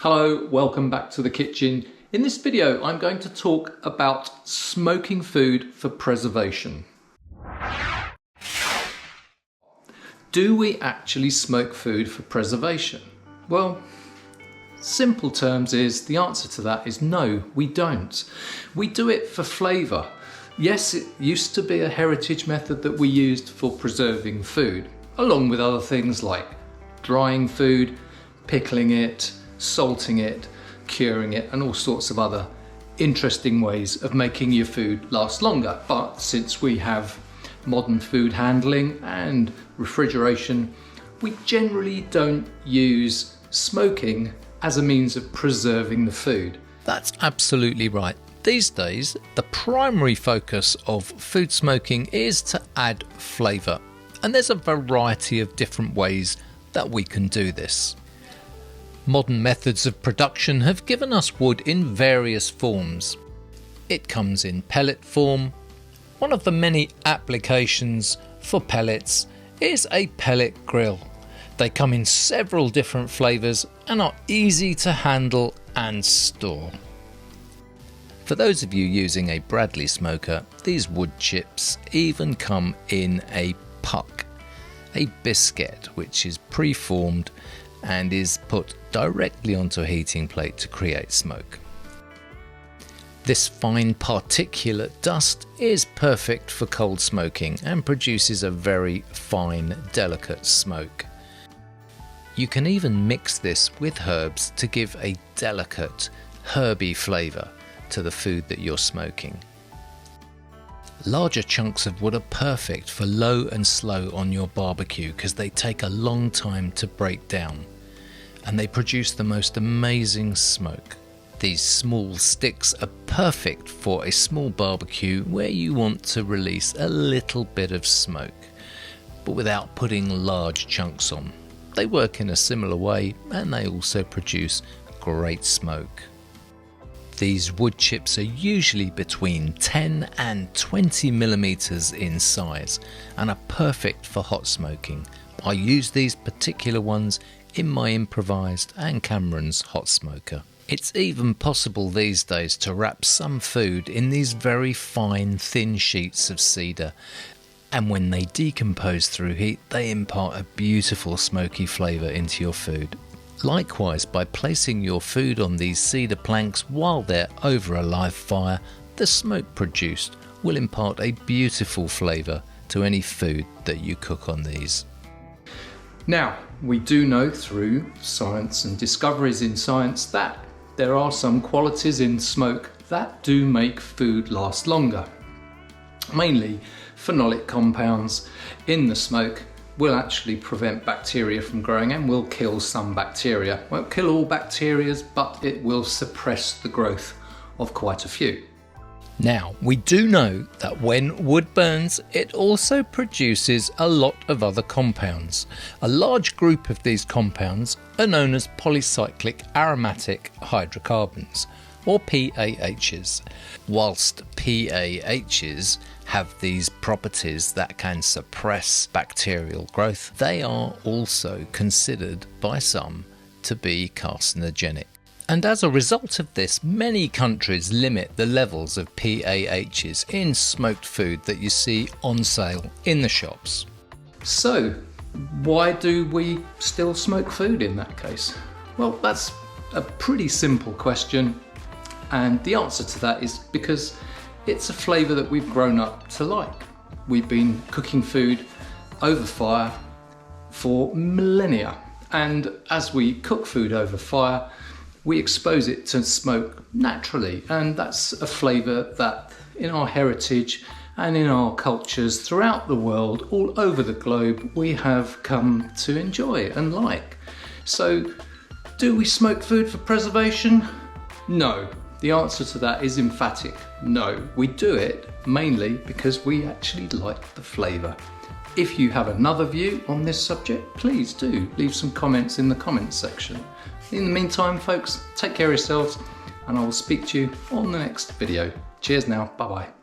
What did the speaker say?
Hello, welcome back to the kitchen. In this video, I'm going to talk about smoking food for preservation. Do we actually smoke food for preservation? Well, simple terms is the answer to that is no, we don't. We do it for flavour. Yes, it used to be a heritage method that we used for preserving food, along with other things like drying food, pickling it, salting it, curing it, and all sorts of other interesting ways of making your food last longer. But since we have modern food handling and refrigeration, we generally don't use smoking as a means of preserving the food. That's absolutely right. These days, the primary focus of food smoking is to add flavour, and there's a variety of different ways that we can do this. Modern methods of production have given us wood in various forms. It comes in pellet form. One of the many applications for pellets is a pellet grill. They come in several different flavours and are easy to handle and store. For those of you using a Bradley smoker, these wood chips even come in a puck, a biscuit which is pre-formed and is put directly onto a heating plate to create smoke. This fine particulate dust is perfect for cold smoking and produces a very fine, delicate smoke. You can even mix this with herbs to give a delicate, herby flavour to the food that you're smoking. Larger chunks of wood are perfect for low and slow on your barbecue because they take a long time to break down, and they produce the most amazing smoke. These small sticks are perfect for a small barbecue where you want to release a little bit of smoke, but without putting large chunks on. They work in a similar way and they also produce great smoke. These wood chips are usually between 10 and 20 millimeters in size and are perfect for hot smoking. I use these particular ones in my improvised and Cameron's hot smoker. It's even possible these days to wrap some food in these very fine thin sheets of cedar, and when they decompose through heat they impart a beautiful smoky flavour into your food. Likewise, by placing your food on these cedar planks while they're over a live fire, the smoke produced will impart a beautiful flavour to any food that you cook on these. Now, we do know through science and discoveries in science that there are some qualities in smoke that do make food last longer. Mainly, phenolic compounds in the smoke will actually prevent bacteria from growing and will kill some bacteria. Won't kill all bacteria, but it will suppress the growth of quite a few. Now, we do know that when wood burns, it also produces a lot of other compounds. A large group of these compounds are known as polycyclic aromatic hydrocarbons, or PAHs. Whilst PAHs have these properties that can suppress bacterial growth, they are also considered by some to be carcinogenic. And as a result of this, many countries limit the levels of PAHs in smoked food that you see on sale in the shops. So, why do we still smoke food in that case? Well, that's a pretty simple question, and the answer to that is because it's a flavour that we've grown up to like. We've been cooking food over fire for millennia, and as we cook food over fire, we expose it to smoke naturally, and that's a flavour that in our heritage and in our cultures throughout the world, all over the globe, we have come to enjoy and like. So, do we smoke food for preservation? No. The answer to that is emphatic no. We do it mainly because we actually like the flavour. If you have another view on this subject, please do leave some comments in the comments section. In the meantime, folks, take care of yourselves, and I will speak to you on the next video. Cheers now, bye bye.